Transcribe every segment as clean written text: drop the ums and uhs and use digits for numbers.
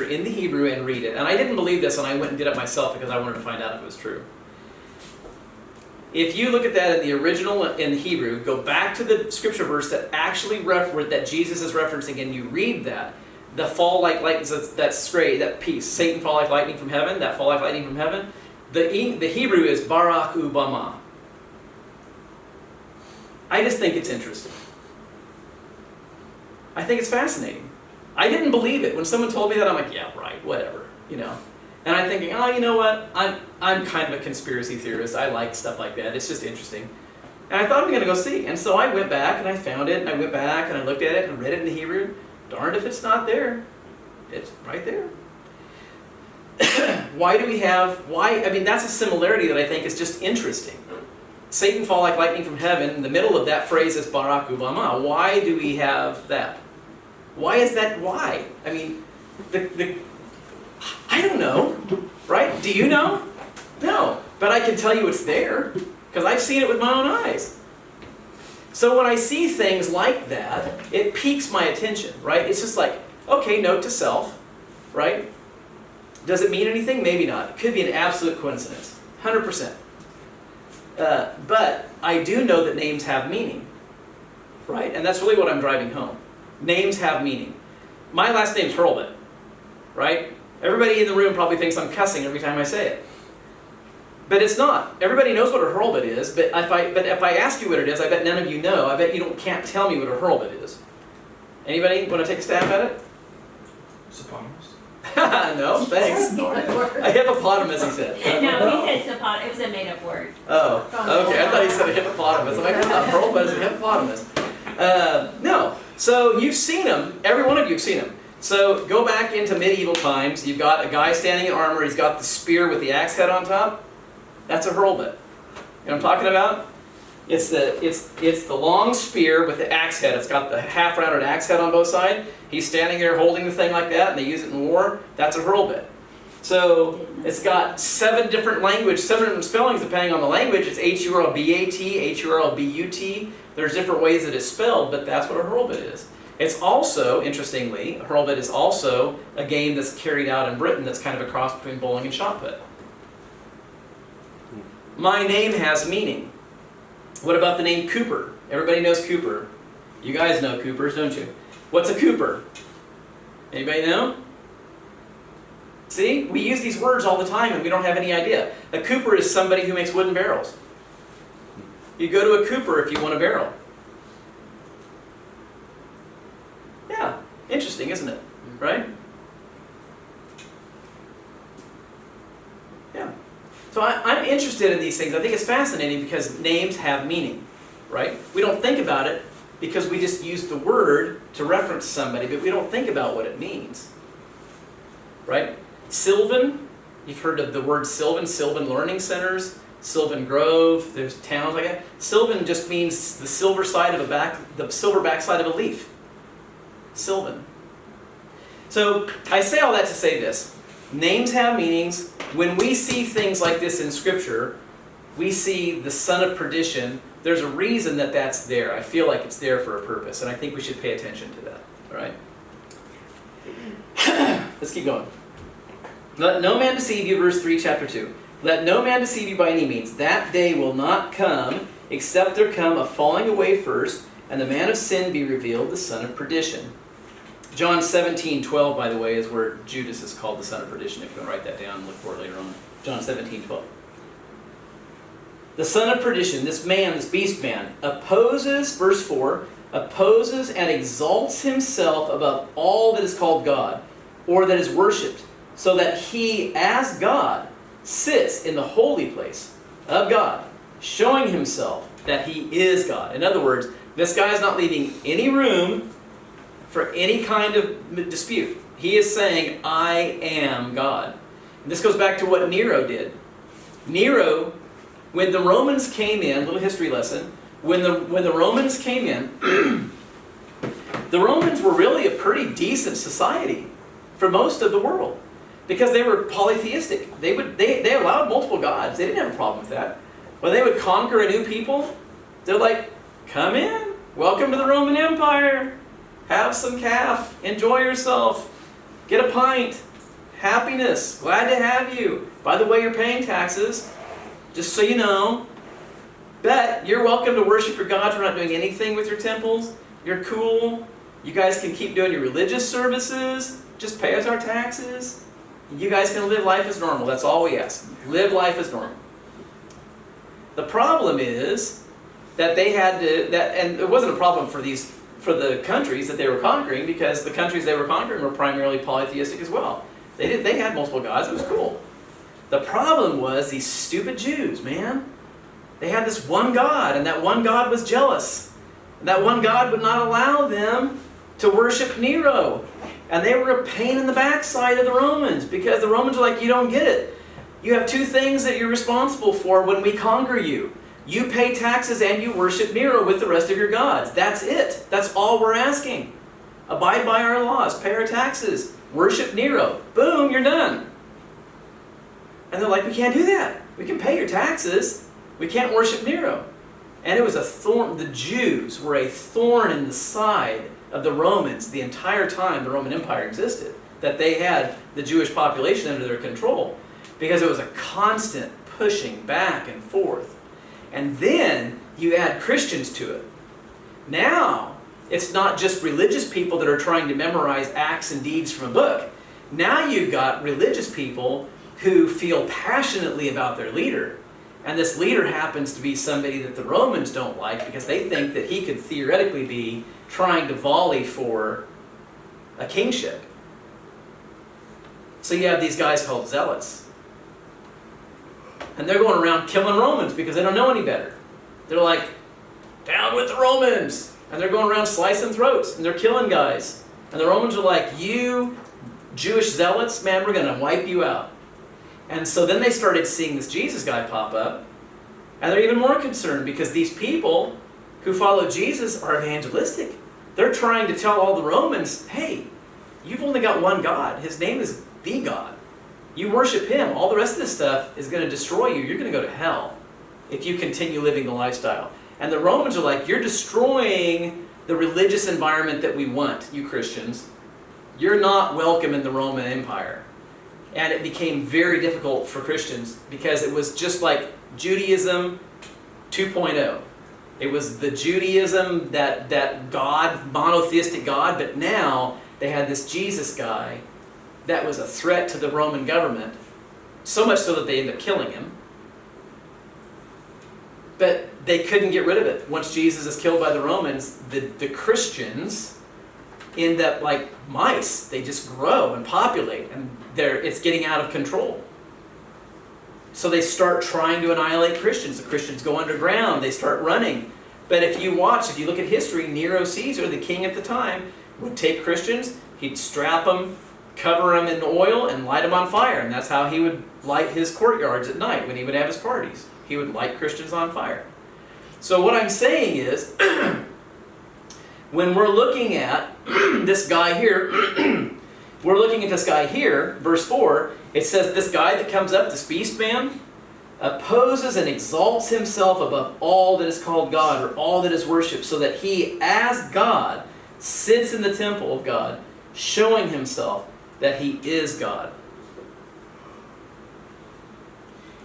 scripture in the Hebrew and read it. And I didn't believe this, and I went and did it myself because I wanted to find out if it was true. If you look at that in the original in Hebrew, go back to the scripture verse that actually that Jesus is referencing, and you read that, the fall like lightning, that's great, that piece, Satan fall like lightning from heaven, that fall like lightning from heaven, the Hebrew is Barak Ubama. I just think it's interesting. I think it's fascinating. I didn't believe it. When someone told me that, I'm like, yeah, right, whatever, you know. And I'm thinking, oh, you know what? I'm kind of a conspiracy theorist. I like stuff like that. It's just interesting. And I thought I'm going to go see. And so I went back and I found it, and I went back and I looked at it and read it in the Hebrew. Darned if it's not there. It's right there. I mean, that's a similarity that I think is just interesting. Satan fall like lightning from heaven. In the middle of that phrase is Barak Ubama. Why do we have that? Why is that? Why? I mean, I don't know, right? Do you know? No, but I can tell you it's there because I've seen it with my own eyes. So when I see things like that, it piques my attention, right? It's just like, okay, note to self, right? Does it mean anything? Maybe not. It could be an absolute coincidence, 100%. But I do know that names have meaning, right? And that's really what I'm driving home. Names have meaning. My last name's Hurlbut, right? Everybody in the room probably thinks I'm cussing every time I say it. But it's not. Everybody knows what a Hurlbut is, but if I ask you what it is, I bet none of you know. I bet you can't tell me what a Hurlbut is. Anybody want to take a stab at it? Hippopotamus? No, thanks. A hippopotamus, he said. No, he said hippopotamus. It was a made-up word. Oh, okay. I thought he said a hippopotamus. I'm like, a Hurlbut is a hippopotamus. No. So you've seen them. Every one of you have seen them. So go back into medieval times. You've got a guy standing in armor. He's got the spear with the axe head on top. That's a Hurlbut. You know what I'm talking about? It's the long spear with the axe head. It's got the half-rounded axe head on both sides. He's standing there holding the thing like that, and they use it in war. That's a Hurlbut. So it's got 7 different spellings depending on the language. It's H-U-R-L-B-A-T, H-U-R-L-B-U-T. There's different ways that it's spelled, but that's what a Hurlbut is. It's also, interestingly, a Hurlbut is also a game that's carried out in Britain that's kind of a cross between bowling and shot put. My name has meaning. What about the name Cooper? Everybody knows Cooper. You guys know Coopers, don't you? What's a Cooper? Anybody know? See, we use these words all the time and we don't have any idea. A Cooper is somebody who makes wooden barrels. You go to a Cooper if you want a barrel. Yeah, interesting, isn't it? Right? Yeah. So I'm interested in these things. I think it's fascinating because names have meaning, right? We don't think about it because we just use the word to reference somebody, but we don't think about what it means, right? Sylvan, you've heard of the word Sylvan, Sylvan Learning Centers, Sylvan Grove, there's towns like that. Sylvan just means the silver backside of a leaf. Sylvan. So I say all that to say this. Names have meanings. When we see things like this in Scripture, we see the son of perdition. There's a reason that that's there. I feel like it's there for a purpose, and I think we should pay attention to that. All right? Let's keep going. Let no man deceive you, verse 3, chapter 2. Let no man deceive you by any means. That day will not come, except there come a falling away first, and the man of sin be revealed, the son of perdition. John 17:12, by the way, is where Judas is called the son of perdition. If you want to write that down and look for it later on. John 17:12. The son of perdition, this man, this beast man, opposes, verse 4, opposes and exalts himself above all that is called God, or that is worshipped, so that he, as God, sits in the holy place of God, showing himself that he is God. In other words, this guy is not leaving any room for any kind of dispute. He is saying, I am God. And this goes back to what Nero did. Nero, when the Romans came in, little history lesson, when the Romans came in, the Romans were really a pretty decent society for most of the world because they were polytheistic. They allowed multiple gods. They didn't have a problem with that. When they would conquer a new people, they're like, come in, welcome to the Roman Empire. Have some calf, enjoy yourself, get a pint, happiness, glad to have you. By the way, you're paying taxes, just so you know. But you're welcome to worship your gods. We're not doing anything with your temples. You're cool. You guys can keep doing your religious services. Just pay us our taxes. You guys can live life as normal. That's all we ask. Live life as normal. The problem is that they had to, and it wasn't a problem for the countries that they were conquering, because the countries they were conquering were primarily polytheistic as well. They had multiple gods. It was cool. The problem was these stupid Jews, man. They had this one God, and that one God was jealous. And that one God would not allow them to worship Nero. And they were a pain in the backside of the Romans, because the Romans were like, you don't get it. You have two things that you're responsible for when we conquer you. You pay taxes and you worship Nero with the rest of your gods. That's it. That's all we're asking. Abide by our laws, pay our taxes, worship Nero. Boom, you're done. And they're like, we can't do that. We can pay your taxes. We can't worship Nero. And it was a thorn. The Jews were a thorn in the side of the Romans the entire time the Roman Empire existed. That they had the Jewish population under their control. Because it was a constant pushing back and forth. And then you add Christians to it. Now, it's not just religious people that are trying to memorize acts and deeds from a book. Now you've got religious people who feel passionately about their leader. And this leader happens to be somebody that the Romans don't like, because they think that he could theoretically be trying to volley for a kingship. So you have these guys called zealots. And they're going around killing Romans because they don't know any better. They're like, down with the Romans! And they're going around slicing throats, and they're killing guys. And the Romans are like, you Jewish zealots, man, we're going to wipe you out. And so then they started seeing this Jesus guy pop up, and they're even more concerned, because these people who follow Jesus are evangelistic. They're trying to tell all the Romans, hey, you've only got one God. His name is the God. You worship him. All the rest of this stuff is going to destroy you. You're going to go to hell if you continue living the lifestyle. And the Romans are like, you're destroying the religious environment that we want, you Christians. You're not welcome in the Roman Empire. And it became very difficult for Christians, because it was just like Judaism 2.0. It was the Judaism, that God, monotheistic God, but now they had this Jesus guy that was a threat to the Roman government, so much so that they ended up killing him. But they couldn't get rid of it. Once Jesus is killed by the Romans, the Christians end up like mice. They just grow and populate, and it's getting out of control. So they start trying to annihilate Christians. The Christians go underground. They start running. But if you look at history, Nero Caesar, the king at the time, would take Christians, he'd strap them, cover them in oil, and light them on fire. And that's how he would light his courtyards at night when he would have his parties. He would light Christians on fire. So what I'm saying is, when we're looking at this guy here, verse 4, it says, this guy that comes up, this beast man, opposes and exalts himself above all that is called God, or all that is worshipped, so that he, as God, sits in the temple of God, showing himself that he is God.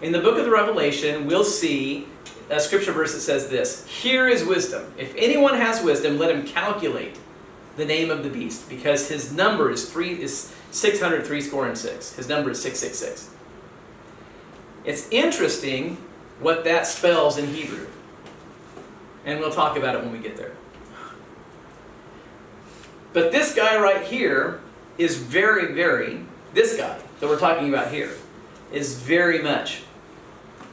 In the book of the Revelation, we'll see a scripture verse that says this: here is wisdom. If anyone has wisdom, let him calculate the name of the beast, because his number is 603 His number is 666. It's interesting what that spells in Hebrew. And we'll talk about it when we get there. But this guy right here is this guy that we're talking about here is very much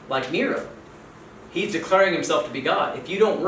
like Nero. He's declaring himself to be God. If you don't